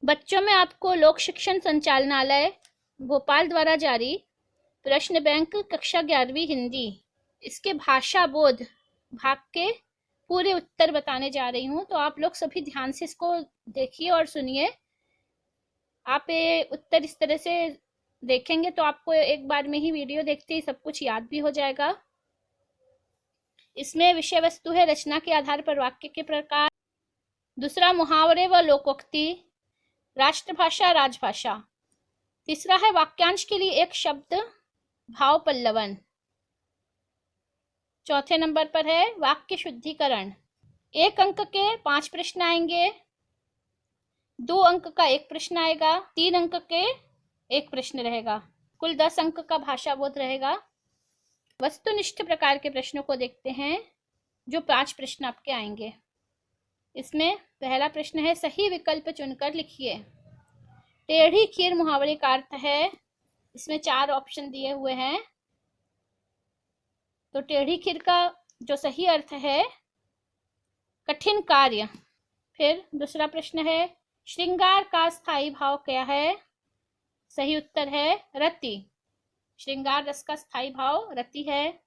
बच्चों में आपको लोक शिक्षण संचालनालय भोपाल द्वारा जारी प्रश्न बैंक कक्षा 11वीं हिंदी, इसके भाषा बोध भाग के पूरे उत्तर बताने जा रही हूँ। तो आप लोग सभी ध्यान से इसको देखिए और सुनिए। आप ये उत्तर इस तरह से देखेंगे तो आपको एक बार में ही वीडियो देखते ही सब कुछ याद भी हो जाएगा। इसमें विषय वस्तु है रचना के आधार पर वाक्य के प्रकार, दूसरा मुहावरे व लोकोक्ति, राष्ट्रभाषा राजभाषा, तीसरा है वाक्यांश के लिए एक शब्द भाव पल्लवन, चौथे नंबर पर है वाक्य शुद्धिकरण। 1 अंक के 5 प्रश्न आएंगे, 2 अंक का 1 प्रश्न आएगा, 3 अंक के 1 प्रश्न रहेगा, कुल 10 अंक का भाषा बोध रहेगा। वस्तुनिष्ठ प्रकार के प्रश्नों को देखते हैं, जो 5 प्रश्न आपके आएंगे। इसमें पहला प्रश्न है सही विकल्प चुनकर लिखिए। टेढ़ी खीर मुहावरे का अर्थ है, इसमें 4 ऑप्शन दिए हुए हैं। तो टेढ़ी खीर का जो सही अर्थ है कठिन कार्य। फिर दूसरा प्रश्न है श्रृंगार का स्थायी भाव क्या है? सही उत्तर है रति। श्रृंगार रस का स्थायी भाव रति है।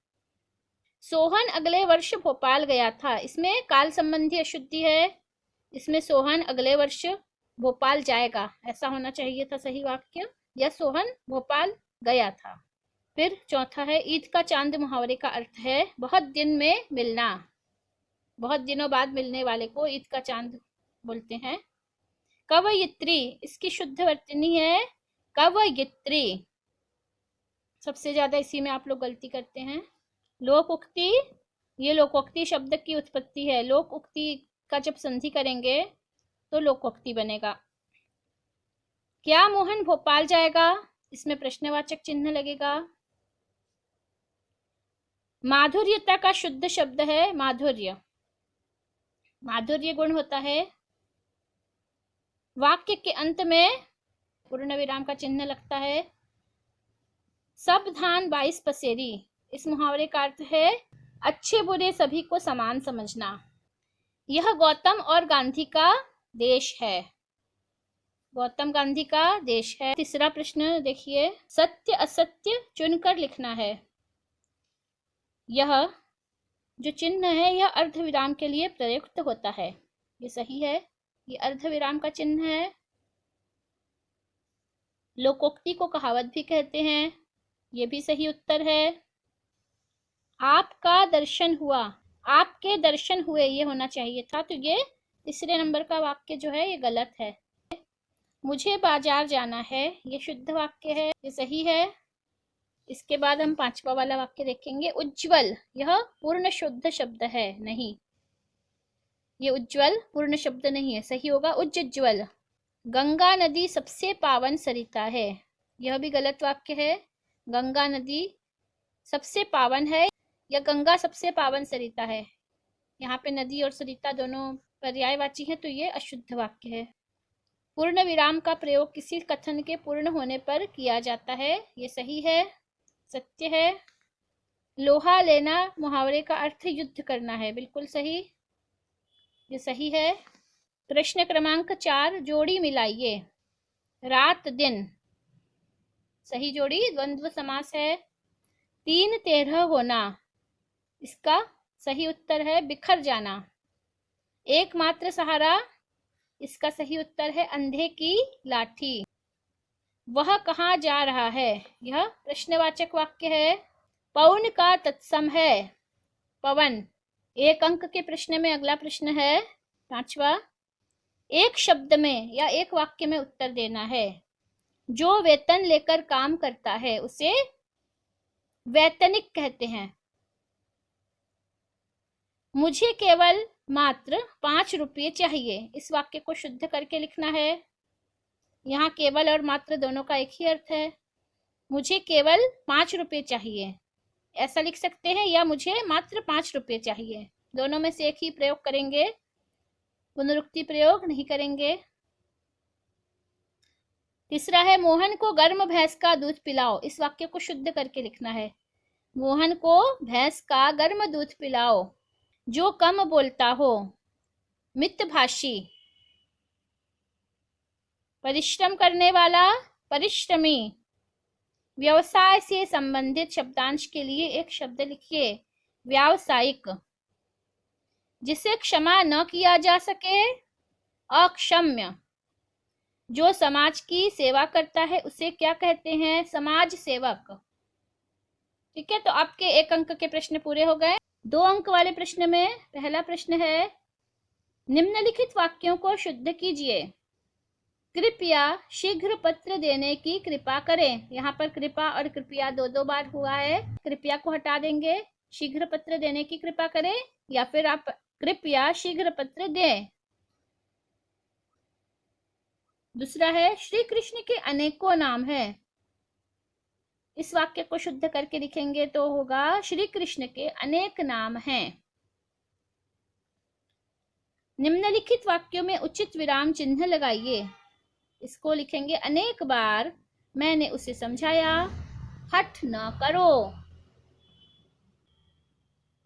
सोहन अगले वर्ष भोपाल गया था, इसमें काल संबंधी अशुद्धि है। इसमें सोहन अगले वर्ष भोपाल जाएगा ऐसा होना चाहिए था सही वाक्य, या सोहन भोपाल गया था। फिर चौथा है ईद का चांद मुहावरे का अर्थ है बहुत दिन में मिलना, बहुत दिनों बाद मिलने वाले को ईद का चांद बोलते हैं। कवयित्री, इसकी शुद्ध वर्तनी है कवयित्री, सबसे ज्यादा इसी में आप लोग गलती करते हैं। लोकोक्ति, ये लोकोक्ति शब्द की उत्पत्ति है। लोक उक्ति का जब संधि करेंगे तो लोकोक्ति बनेगा। क्या मोहन भोपाल जाएगा? इसमें प्रश्नवाचक चिन्ह लगेगा। माधुर्यता का शुद्ध शब्द है माधुर्य, माधुर्य गुण होता है। वाक्य के अंत में पूर्ण विराम का चिन्ह लगता है। सब धान 22 पसेरी, इस मुहावरे का अर्थ है अच्छे बुरे सभी को समान समझना। यह गौतम और गांधी का देश है, गौतम गांधी का देश है। तीसरा प्रश्न देखिए, सत्य असत्य चुनकर लिखना है। यह जो चिन्ह है यह अर्धविराम के लिए प्रयुक्त होता है, ये सही है, ये अर्धविराम का चिन्ह है। लोकोक्ति को कहावत भी कहते हैं, ये भी सही उत्तर है। आपका दर्शन हुआ, आपके दर्शन हुए ये होना चाहिए था, तो ये तीसरे नंबर का वाक्य जो है ये गलत है। मुझे बाजार जाना है, ये शुद्ध वाक्य है, ये सही है। इसके बाद हम 5वां वाला वाक्य देखेंगे। उज्ज्वल, यह पूर्ण शुद्ध शब्द है, नहीं, ये उज्ज्वल पूर्ण शब्द नहीं है, सही होगा उज्ज्वल। गंगा नदी सबसे पावन सरिता है, यह भी गलत वाक्य है। गंगा नदी सबसे पावन है या गंगा सबसे पावन सरिता है, यहाँ पे नदी और सरिता दोनों पर्यायवाची हैं, तो ये अशुद्ध वाक्य है। पूर्ण विराम का प्रयोग किसी कथन के पूर्ण होने पर किया जाता है, ये सही है, सत्य है। लोहा लेना मुहावरे का अर्थ युद्ध करना है, बिल्कुल सही, ये सही है। प्रश्न क्रमांक 4, जोड़ी मिलाइए। रात दिन, सही जोड़ी द्वंद्व समास है। 3 13 होना, इसका सही उत्तर है बिखर जाना। एकमात्र सहारा, इसका सही उत्तर है अंधे की लाठी। वह कहाँ जा रहा है, यह प्रश्नवाचक वाक्य है। पवन का तत्सम है, पवन। 1 अंक के प्रश्न में अगला प्रश्न है 5वां। एक शब्द में या एक वाक्य में उत्तर देना है। जो वेतन लेकर काम करता है उसे वैतनिक कहते हैं। मुझे केवल मात्र 5 रुपये चाहिए, इस वाक्य को शुद्ध करके लिखना है। यहाँ केवल और मात्र दोनों का एक ही अर्थ है। मुझे केवल 5 रुपये चाहिए ऐसा लिख सकते हैं, या मुझे मात्र 5 रुपये चाहिए, दोनों में से एक ही प्रयोग करेंगे, पुनरुक्ति प्रयोग नहीं करेंगे। तीसरा है मोहन को गर्म भैंस का दूध पिलाओ, इस वाक्य को शुद्ध करके लिखना है। मोहन को भैंस का गर्म दूध पिलाओ। जो कम बोलता हो, मितभाषी। परिश्रम करने वाला, परिश्रमी। व्यवसाय से संबंधित शब्दांश के लिए एक शब्द लिखिए, व्यावसायिक। जिसे क्षमा न किया जा सके, अक्षम्य। जो समाज की सेवा करता है उसे क्या कहते हैं, समाज सेवक। ठीक है, तो आपके 1 अंक के प्रश्न पूरे हो गए। 2 अंक वाले प्रश्न में पहला प्रश्न है, निम्नलिखित वाक्यों को शुद्ध कीजिए। कृपया शीघ्र पत्र देने की कृपा करें। यहाँ पर कृपा और कृपया 2 बार हुआ है, कृपया को हटा देंगे, शीघ्र पत्र देने की कृपा करें, या फिर आप कृपया शीघ्र पत्र दें। दूसरा है, श्री कृष्ण के अनेकों नाम हैं। इस वाक्य को शुद्ध करके लिखेंगे तो होगा, श्री कृष्ण के अनेक नाम हैं। निम्नलिखित वाक्यों में उचित विराम चिन्ह लगाइए। इसको लिखेंगे, अनेक बार मैंने उसे समझाया, हठ न करो।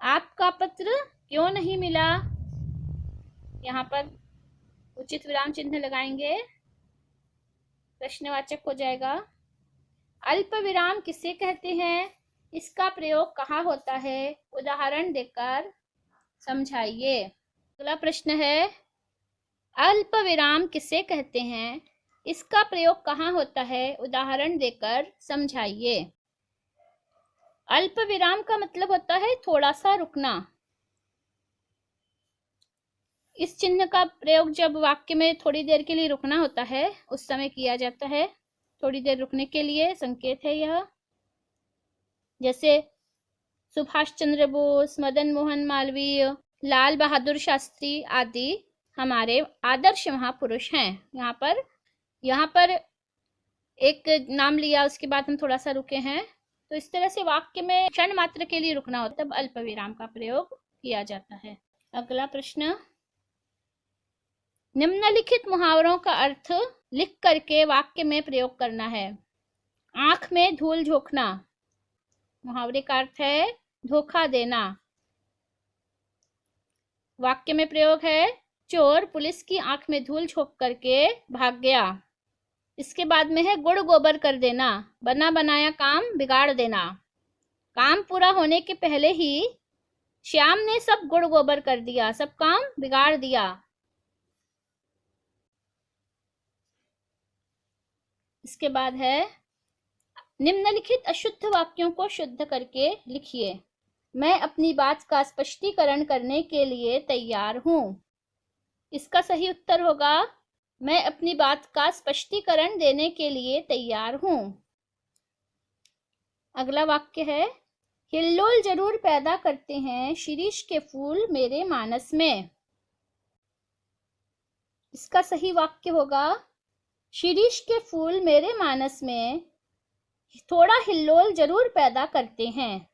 आपका पत्र क्यों नहीं मिला, यहाँ पर उचित विराम चिन्ह लगाएंगे, प्रश्नवाचक हो जाएगा। अल्प विराम किसे कहते हैं, इसका प्रयोग कहाँ होता है, उदाहरण देकर समझाइए। अगला प्रश्न है, अल्प विराम किसे कहते हैं, इसका प्रयोग कहाँ होता है, उदाहरण देकर समझाइए। अल्प विराम का मतलब होता है थोड़ा सा रुकना। इस चिन्ह का प्रयोग जब वाक्य में थोड़ी देर के लिए रुकना होता है उस समय किया जाता है। थोड़ी देर रुकने के लिए संकेत है यह। जैसे सुभाष चंद्र बोस, मदन मोहन मालवीय, लाल बहादुर शास्त्री आदि हमारे आदर्श महापुरुष हैं। यहाँ पर एक नाम लिया, उसके बाद हम थोड़ा सा रुके हैं, तो इस तरह से वाक्य में क्षण मात्र के लिए रुकना होता है, तब अल्प विराम का प्रयोग किया जाता है। अगला प्रश्न, निम्नलिखित मुहावरों का अर्थ लिख करके वाक्य में प्रयोग करना है। आंख में धूल झोंकना, मुहावरे का अर्थ है धोखा देना। वाक्य में प्रयोग है, चोर पुलिस की आंख में धूल झोंक करके भाग गया। इसके बाद में है गुड़ गोबर कर देना, बना बनाया काम बिगाड़ देना। काम पूरा होने के पहले ही श्याम ने सब गुड़ गोबर कर दिया, सब काम बिगाड़ दिया। इसके बाद है, निम्नलिखित अशुद्ध वाक्यों को शुद्ध करके लिखिए। मैं अपनी बात का स्पष्टीकरण करने के लिए तैयार हूं। इसका सही उत्तर होगा, मैं अपनी बात का स्पष्टीकरण देने के लिए तैयार हूं। अगला वाक्य है, हिल्लोल जरूर पैदा करते हैं शिरीष के फूल मेरे मानस में। इसका सही वाक्य होगा, शिरीष के फूल मेरे मानस में थोड़ा हिल्लोल जरूर पैदा करते हैं।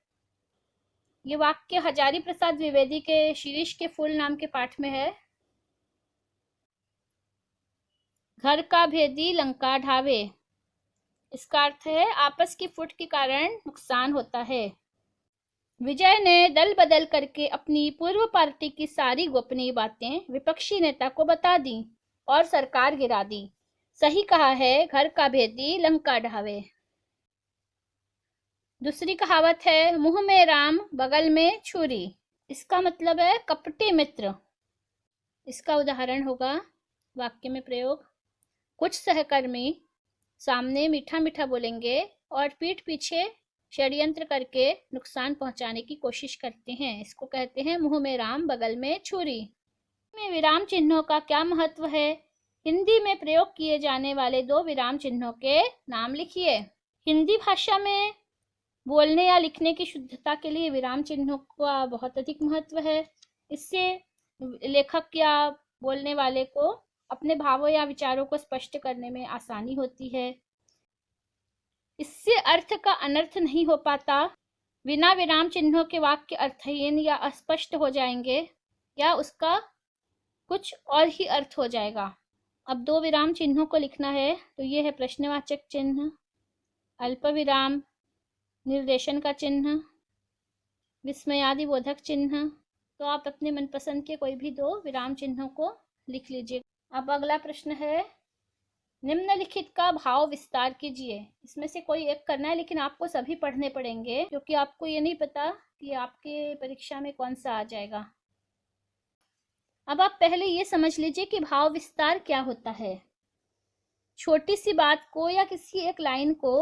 ये वाक्य हजारी प्रसाद द्विवेदी के शिरीष के फूल नाम के पाठ में है। घर का भेदी लंका ढावे, इसका अर्थ है आपस की फुट के कारण नुकसान होता है। विजय ने दल बदल करके अपनी पूर्व पार्टी की सारी गोपनीय बातें विपक्षी नेता को बता दी और सरकार गिरा दी। सही कहा है, घर का भेदी लंका ढावे। दूसरी कहावत है, मुंह में राम बगल में छुरी। इसका मतलब है कपटी मित्र। इसका उदाहरण होगा वाक्य में प्रयोग, कुछ सहकर्मी सामने मीठा मीठा बोलेंगे और पीठ पीछे षड्यंत्र करके नुकसान पहुंचाने की कोशिश करते हैं। इसको कहते हैं मुंह में राम बगल में छुरी। में विराम चिन्हों का क्या महत्व है, हिंदी में प्रयोग किए जाने वाले 2 विराम चिन्हों के नाम लिखिए। हिंदी भाषा में बोलने या लिखने की शुद्धता के लिए विराम चिन्हों का बहुत अधिक महत्व है। इससे लेखक या बोलने वाले को अपने भावों या विचारों को स्पष्ट करने में आसानी होती है। इससे अर्थ का अनर्थ नहीं हो पाता। बिना विराम चिन्हों के वाक्य अर्थहीन या अस्पष्ट हो जाएंगे या उसका कुछ और ही अर्थ हो जाएगा। अब 2 विराम चिन्हों को लिखना है, तो ये है प्रश्नवाचक चिन्ह, अल्प विराम, निर्देशन का चिन्ह, विस्मयादिबोधक चिन्ह। तो आप अपने मनपसंद के कोई भी 2 विराम चिन्हों को लिख लीजिए। अब अगला प्रश्न है, निम्नलिखित का भाव विस्तार कीजिए। इसमें से कोई एक करना है, लेकिन आपको सभी पढ़ने पड़ेंगे क्योंकि आपको ये नहीं पता कि आपके परीक्षा में कौन सा आ जाएगा। अब आप पहले ये समझ लीजिए कि भाव विस्तार क्या होता है। छोटी सी बात को या किसी एक लाइन को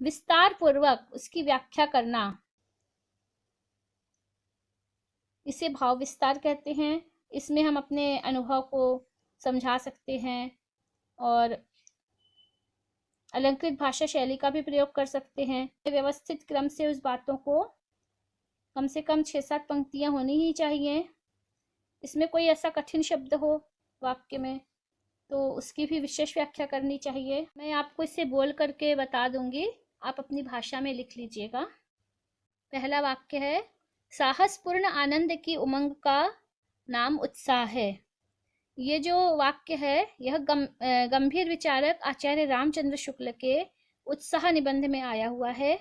विस्तार पूर्वक उसकी व्याख्या करना, इसे भाव विस्तार कहते हैं। इसमें हम अपने अनुभव को समझा सकते हैं और अलंकृत भाषा शैली का भी प्रयोग कर सकते हैं। व्यवस्थित क्रम से उस बातों को कम से कम 6-7 पंक्तियां होनी ही चाहिए। इसमें कोई ऐसा कठिन शब्द हो वाक्य में तो उसकी भी विशेष व्याख्या करनी चाहिए। मैं आपको इसे बोल करके बता दूंगी, आप अपनी भाषा में लिख लीजिएगा। पहला वाक्य है, साहसपूर्ण आनंद की उमंग का नाम उत्साह है। ये जो वाक्य है यह गंभीर विचारक आचार्य रामचंद्र शुक्ल के उत्साह निबंध में आया हुआ है।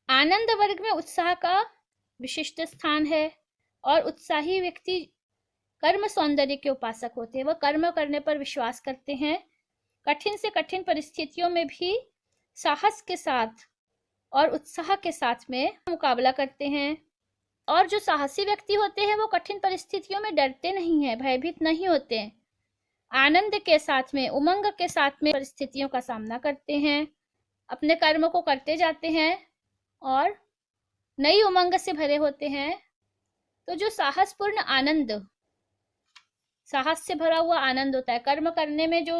आनंद वर्ग में उत्साह का विशिष्ट स्थान है और उत्साही व्यक्ति कर्म सौंदर्य के उपासक होते हैं। वह कर्म करने पर विश्वास करते हैं, कठिन से कठिन परिस्थितियों में भी साहस के साथ और उत्साह के साथ में मुकाबला करते हैं। और जो साहसी व्यक्ति होते हैं वो कठिन परिस्थितियों में डरते नहीं हैं, भयभीत नहीं होते हैं, आनंद के साथ में, उमंग के साथ में परिस्थितियों का सामना करते हैं, अपने कर्म को करते जाते हैं और नई उमंग से भरे होते हैं। तो जो साहसपूर्ण आनंद, साहस से भरा हुआ आनंद होता है, कर्म करने में जो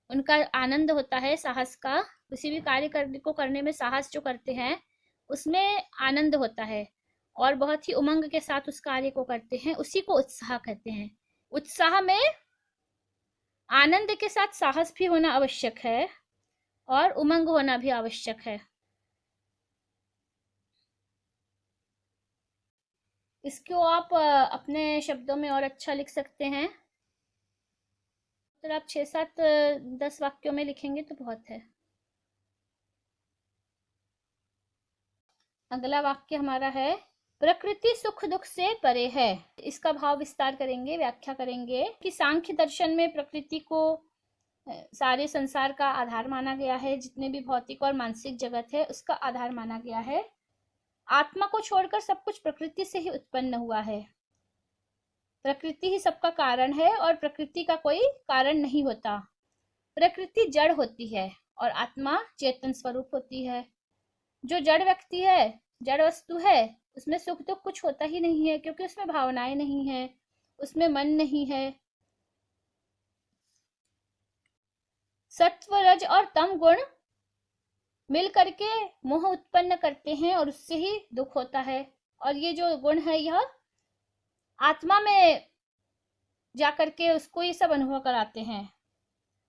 उनका आनंद होता है, साहस का, किसी भी कार्य को करने में साहस जो करते हैं उसमें आनंद होता है और बहुत ही उमंग के साथ उस कार्य को करते हैं, उसी को उत्साह कहते हैं। उत्साह में आनंद के साथ साहस भी होना आवश्यक है और उमंग होना भी आवश्यक है। इसको आप अपने शब्दों में और अच्छा लिख सकते हैं। तो आप 6-7-10 वाक्यों में लिखेंगे तो बहुत है। अगला वाक्य हमारा है, प्रकृति सुख दुख से परे है। इसका भाव विस्तार करेंगे, व्याख्या करेंगे कि सांख्य दर्शन में प्रकृति को सारे संसार का आधार माना गया है, जितने भी भौतिक और मानसिक जगत है उसका आधार माना गया है। आत्मा को छोड़कर सब कुछ प्रकृति से ही उत्पन्न हुआ है। प्रकृति ही सबका कारण है और प्रकृति का कोई कारण नहीं होता। प्रकृति जड़ होती है और आत्मा चेतन स्वरूप होती है। जो जड़ व्यक्ति है, जड़ वस्तु है, उसमें सुख दुख कुछ होता ही नहीं है क्योंकि उसमें भावनाएं नहीं है, उसमें मन नहीं है। सत्व रज और तम गुण मिल करके मोह उत्पन्न करते हैं और उससे ही दुख होता है। और ये जो गुण है यह आत्मा में जाकर के उसको ये सब अनुभव कराते हैं।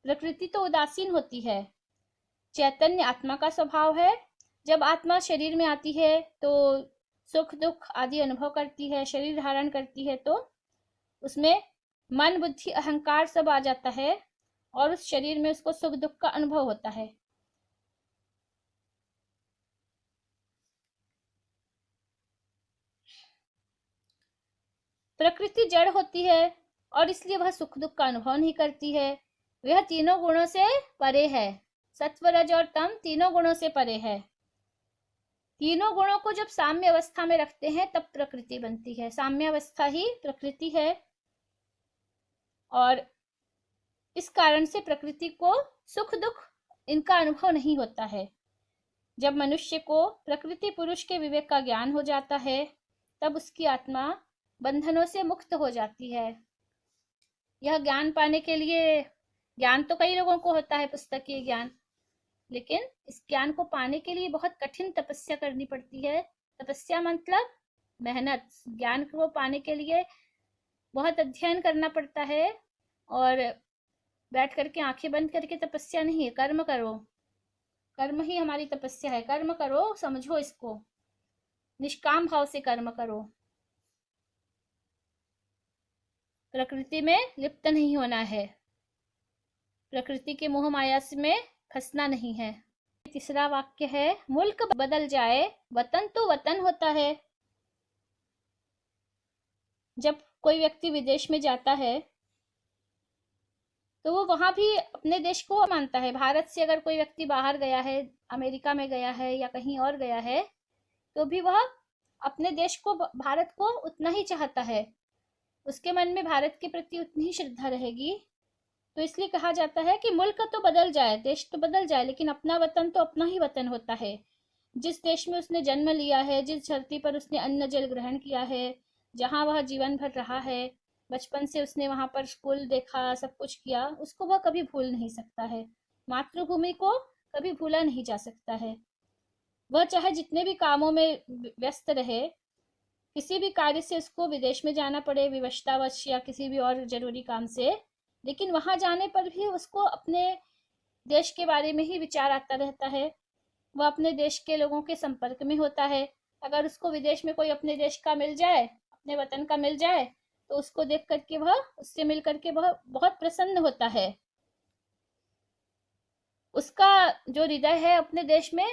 प्रकृति तो उदासीन होती है, चैतन्य आत्मा का स्वभाव है। जब आत्मा शरीर में आती है तो सुख दुख आदि अनुभव करती है, शरीर धारण करती है तो उसमें मन बुद्धि अहंकार सब आ जाता है और उस शरीर में उसको सुख दुख का अनुभव होता है। प्रकृति जड़ होती है और इसलिए वह सुख दुख का अनुभव नहीं करती है। वह तीनों गुणों से परे है। सत्व रज और तम तीनों गुणों से परे है। तीनों गुणों को जब साम्य अवस्था में रखते हैं तब प्रकृति बनती है। साम्य अवस्था ही प्रकृति है और इस कारण से प्रकृति को सुख दुख इनका अनुभव नहीं होता है। जब मनुष्य को प्रकृति पुरुष के विवेक का ज्ञान हो जाता है तब उसकी आत्मा बंधनों से मुक्त हो जाती है। यह ज्ञान पाने के लिए, ज्ञान तो कई लोगों को होता है पुस्तकीय ज्ञान, लेकिन इस ज्ञान को पाने के लिए बहुत कठिन तपस्या करनी पड़ती है। तपस्या मतलब मेहनत। ज्ञान को पाने के लिए बहुत अध्ययन करना पड़ता है और बैठ करके आंखें बंद करके तपस्या नहीं है। कर्म करो, कर्म ही हमारी तपस्या है। कर्म करो, समझो इसको, निष्काम भाव से कर्म करो। प्रकृति में लिप्त नहीं होना है, प्रकृति के मोह माया में फंसना नहीं है। तीसरा वाक्य है, मुल्क बदल जाए वतन तो वतन होता है। जब कोई व्यक्ति विदेश में जाता है तो वो वहाँ भी अपने देश को मानता है। भारत से अगर कोई व्यक्ति बाहर गया है, अमेरिका में गया है या कहीं और गया है, तो भी वह अपने देश को, भारत को उतना ही चाहता है, उसके मन में भारत के प्रति उतनी ही श्रद्धा रहेगी। तो इसलिए कहा जाता है कि मुल्क तो बदल जाए, देश तो बदल जाए, लेकिन अपना वतन तो अपना ही वतन होता है। जिस देश में उसने जन्म लिया है, जिस धरती पर उसने अन्न जल ग्रहण किया है, जहाँ वह जीवन भर रहा है, बचपन से उसने वहां पर स्कूल देखा, सब कुछ किया, उसको वह कभी भूल नहीं सकता है। मातृभूमि को कभी भूला नहीं जा सकता है। वह चाहे जितने भी कामों में व्यस्त रहे, किसी भी कार्य से उसको विदेश में जाना पड़े, विवशतावश या किसी भी और जरूरी काम से, लेकिन वहां जाने पर भी उसको अपने देश के बारे में ही विचार आता रहता है। वह अपने देश के लोगों के संपर्क में होता है। अगर उसको विदेश में कोई अपने देश का मिल जाए, अपने वतन का मिल जाए, तो उसको देख करके वह, उससे मिल करके वह बहुत प्रसन्न होता है। उसका जो हृदय है अपने देश में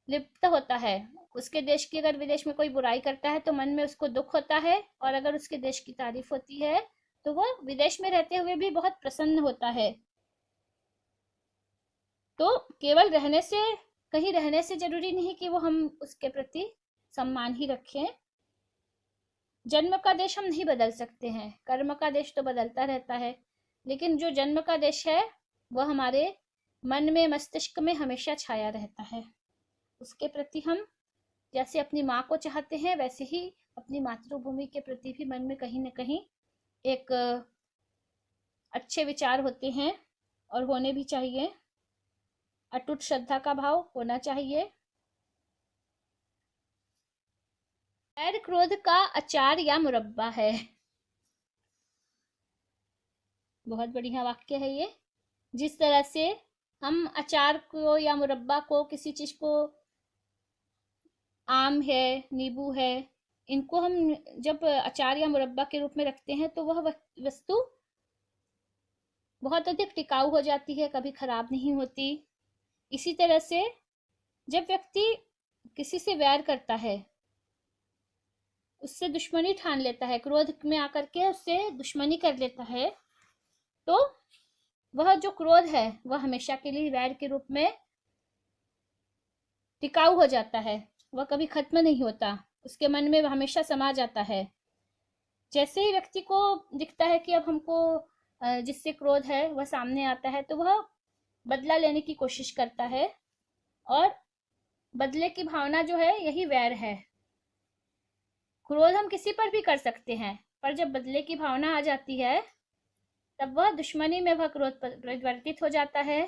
लिप्त होता है। उसके देश की अगर विदेश में कोई बुराई करता है तो मन में उसको दुख होता है, और अगर उसके देश की तारीफ होती है तो वह विदेश में रहते हुए भी बहुत प्रसन्न होता है। तो केवल रहने से, कहीं रहने से जरूरी नहीं कि वो हम उसके प्रति सम्मान ही रखें। जन्म का देश हम नहीं बदल सकते हैं, कर्म का देश तो बदलता रहता है, लेकिन जो जन्म का देश है वह हमारे मन में, मस्तिष्क में हमेशा छाया रहता है। उसके प्रति हम जैसे अपनी माँ को चाहते हैं, वैसे ही अपनी मातृभूमि के प्रति भी मन में कहीं न कहीं एक अच्छे विचार होते हैं, और होने भी चाहिए। अटूट श्रद्धा का भाव होना चाहिए। वैर क्रोध का अचार या मुरब्बा है। बहुत बढ़िया वाक्य है ये। जिस तरह से हम अचार को या मुरब्बा को, किसी चीज को, आम है, नींबू है, इनको हम जब अचार या मुरब्बा के रूप में रखते हैं तो वह वस्तु बहुत अधिक टिकाऊ हो जाती है, कभी खराब नहीं होती। इसी तरह से जब व्यक्ति किसी से वैर करता है, उससे दुश्मनी ठान लेता है, क्रोध में आकर के उससे दुश्मनी कर लेता है, तो वह जो क्रोध है वह हमेशा के लिए वैर के रूप में टिकाऊ हो जाता है। वह कभी खत्म नहीं होता, उसके मन में वह हमेशा समा जाता है। जैसे ही व्यक्ति को दिखता है कि अब हमको जिससे क्रोध है वह सामने आता है, तो वह बदला लेने की कोशिश करता है, और बदले की भावना जो है यही वैर है। क्रोध हम किसी पर भी कर सकते हैं, पर जब बदले की भावना आ जाती है तब वह दुश्मनी में वह क्रोध परिवर्तित हो जाता है।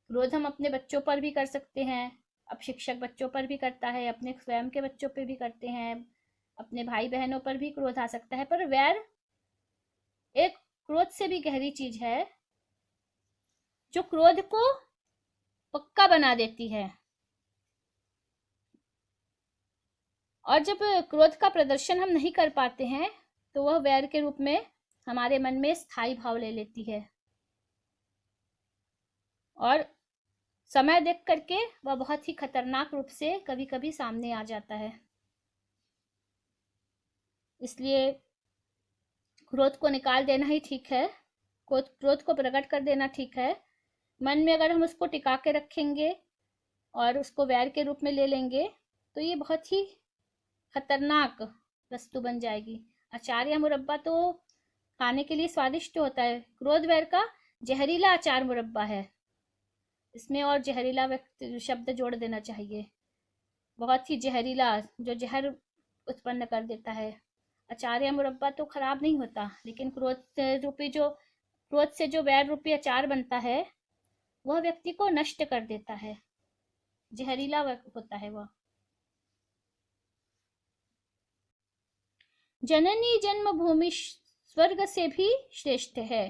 क्रोध हम अपने बच्चों पर भी कर सकते हैं, अब शिक्षक बच्चों पर भी करता है, अपने स्वयं के बच्चों पर भी करते हैं, अपने भाई बहनों पर भी क्रोध आ सकता है। पर वैर एक क्रोध से भी गहरी चीज है, जो क्रोध को पक्का बना देती है। और जब क्रोध का प्रदर्शन हम नहीं कर पाते हैं तो वह वैर के रूप में हमारे मन में स्थायी भाव ले लेती है, और समय देख करके वह बहुत ही खतरनाक रूप से कभी कभी सामने आ जाता है। इसलिए क्रोध को निकाल देना ही ठीक है, क्रोध को प्रकट कर देना ठीक है। मन में अगर हम उसको टिका के रखेंगे और उसको वैर के रूप में ले लेंगे तो ये बहुत ही खतरनाक वस्तु बन जाएगी। अचार या मुरब्बा तो खाने के लिए स्वादिष्ट होता है, क्रोध वैर का जहरीला अचार मुरब्बा है। इसमें और जहरीला शब्द जोड़ देना चाहिए, बहुत ही जहरीला, जो जहर उत्पन्न कर देता है। अचार या मुरब्बा तो खराब नहीं होता, लेकिन क्रोध से जो वैर रूपी अचार बनता है वह व्यक्ति को नष्ट कर देता है, जहरीला होता है वह। जननी जन्मभूमि स्वर्ग से भी श्रेष्ठ है।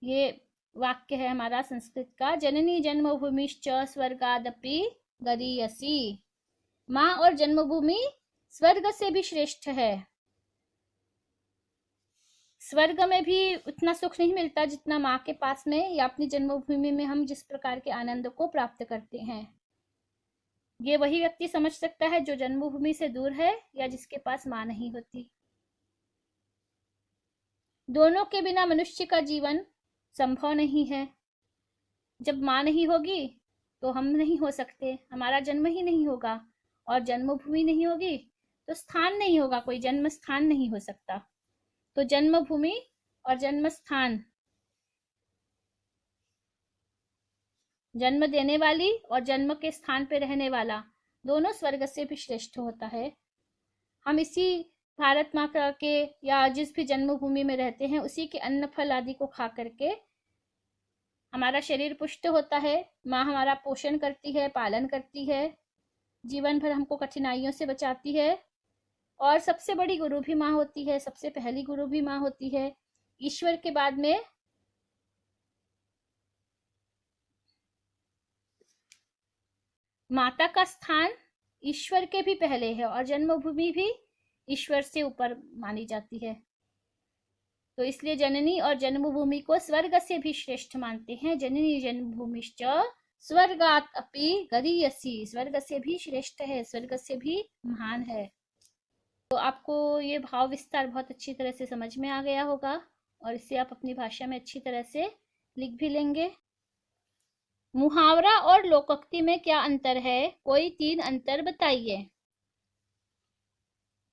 ये वाक्य है हमारा संस्कृत का। जननी जन्मभूमिश्च स्वर्गादपि गरीयसी। माँ और जन्मभूमि स्वर्ग से भी श्रेष्ठ है। स्वर्ग में भी उतना सुख नहीं मिलता जितना माँ के पास में या अपनी जन्मभूमि में हम जिस प्रकार के आनंद को प्राप्त करते हैं। ये वही व्यक्ति समझ सकता है जो जन्मभूमि से दूर है या जिसके पास माँ नहीं होती। दोनों के बिना मनुष्य का जीवन संभव नहीं है। जब माँ नहीं होगी तो हम नहीं हो सकते, हमारा जन्म ही नहीं होगा, और जन्मभूमि नहीं होगी तो स्थान नहीं होगा, कोई जन्म स्थान नहीं हो सकता। तो जन्मभूमि और जन्म स्थान, जन्म देने वाली और जन्म के स्थान पे रहने वाला, दोनों स्वर्ग से भी श्रेष्ठ होता है। हम इसी भारत माता के या जिस भी जन्मभूमि में रहते हैं उसी के अन्न फल आदि को खा करके हमारा शरीर पुष्ट होता है। माँ हमारा पोषण करती है, पालन करती है, जीवन भर हमको कठिनाइयों से बचाती है। और सबसे बड़ी गुरु भी माँ होती है, सबसे पहली गुरु भी माँ होती है। ईश्वर के बाद में माता का स्थान ईश्वर के भी पहले है, और जन्मभूमि भी ईश्वर से ऊपर मानी जाती है। तो इसलिए जननी और जन्मभूमि को स्वर्ग से भी श्रेष्ठ मानते हैं। जननी जन्मभूमिश्च स्वर्गात् अपि गरीयसी, स्वर्ग से भी श्रेष्ठ है, स्वर्ग से भी महान है। तो आपको ये भाव विस्तार बहुत अच्छी तरह से समझ में आ गया होगा, और इसे आप अपनी भाषा में अच्छी तरह से लिख भी लेंगे। मुहावरा और लोकोक्ति में क्या अंतर है? कोई 3 अंतर बताइए।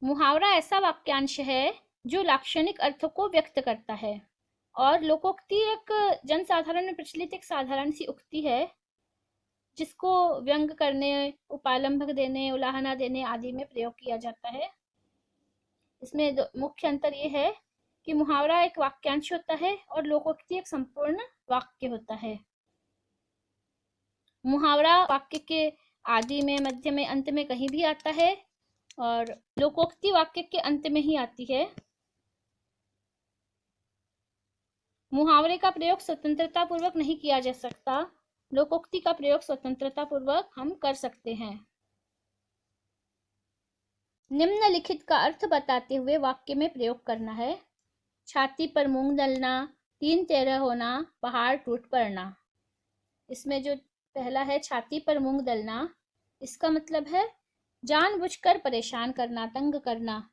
मुहावरा ऐसा वाक्यांश है जो लाक्षणिक अर्थ को व्यक्त करता है, और लोकोक्ति एक जनसाधारण में प्रचलित एक साधारण सी उक्ति है जिसको व्यंग करने, उपालंभक देने, उलाहना देने आदि में प्रयोग किया जाता है। इसमें मुख्य अंतर यह है कि मुहावरा एक वाक्यांश होता है और लोकोक्ति एक संपूर्ण वाक्य होता है। मुहावरा वाक्य के आदि में, मध्य में, अंत में कहीं भी आता है, और लोकोक्ति वाक्य के अंत में ही आती है। मुहावरे का प्रयोग स्वतंत्रता पूर्वक नहीं किया जा सकता, लोकोक्ति का प्रयोग स्वतंत्रता पूर्वक हम कर सकते हैं। निम्नलिखित का अर्थ बताते हुए वाक्य में प्रयोग करना है। छाती पर मूंग दलना, 3 तेरह होना, पहाड़ टूट पड़ना। इसमें जो पहला है छाती पर मूंग दलना, इसका मतलब है जानबूझकर परेशान करना, तंग करना।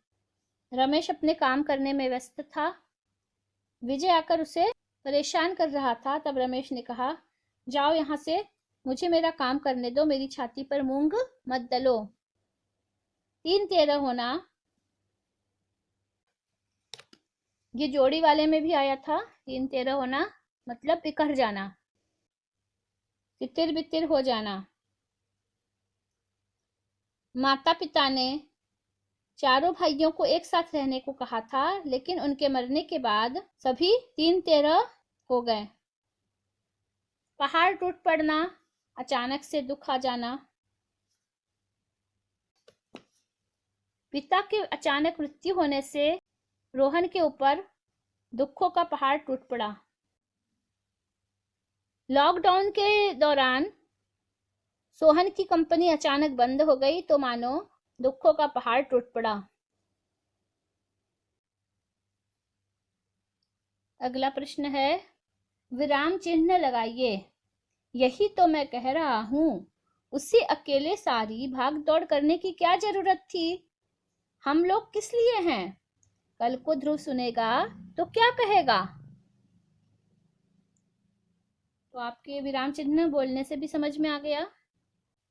रमेश अपने काम करने में व्यस्त था, विजय आकर उसे परेशान कर रहा था। तब रमेश ने कहा, जाओ यहाँ से, मुझे मेरा काम करने दो, मेरी छाती पर मूंग मत दलो। 3 तेरह होना, ये जोड़ी वाले में भी आया था। 3 तेरह होना मतलब बिखर जाना, तितिर बितिर हो जाना। माता पिता ने चारों भाइयों को एक साथ रहने को कहा था, लेकिन उनके मरने के बाद सभी 3 तेरह हो गए। पहाड़ टूट पड़ना, अचानक से दुख आ जाना। पिता के अचानक मृत्यु होने से रोहन के ऊपर दुखों का पहाड़ टूट पड़ा। लॉकडाउन के दौरान सोहन की कंपनी अचानक बंद हो गई तो मानो दुखों का पहाड़ टूट पड़ा। अगला प्रश्न है, विराम चिन्ह लगाइए। यही तो मैं कह रहा हूं, उसे अकेले सारी भाग दौड़ करने की क्या जरूरत थी? हम लोग किस लिए हैं? कल को ध्रुव सुनेगा तो क्या कहेगा? तो आपके विराम चिन्ह बोलने से भी समझ में आ गया।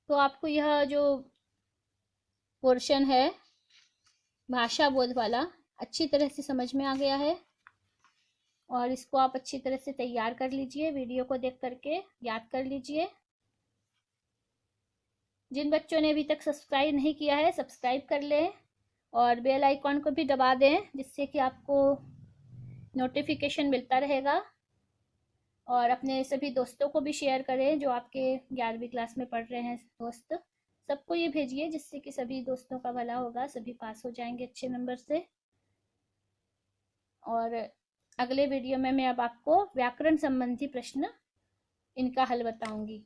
तो आपको यह जो पोर्शन है भाषा बोध वाला अच्छी तरह से समझ में आ गया है, और इसको आप अच्छी तरह से तैयार कर लीजिए, वीडियो को देख करके याद कर लीजिए। जिन बच्चों ने अभी तक सब्सक्राइब नहीं किया है, सब्सक्राइब कर लें और बेल आइकॉन को भी दबा दें, जिससे कि आपको नोटिफिकेशन मिलता रहेगा। और अपने सभी दोस्तों को भी शेयर करें जो आपके 11वीं क्लास में पढ़ रहे हैं दोस्त, सबको ये भेजिए, जिससे कि सभी दोस्तों का भला होगा, सभी पास हो जाएंगे अच्छे नंबर से। और अगले वीडियो में मैं अब आपको व्याकरण संबंधी प्रश्न इनका हल बताऊंगी।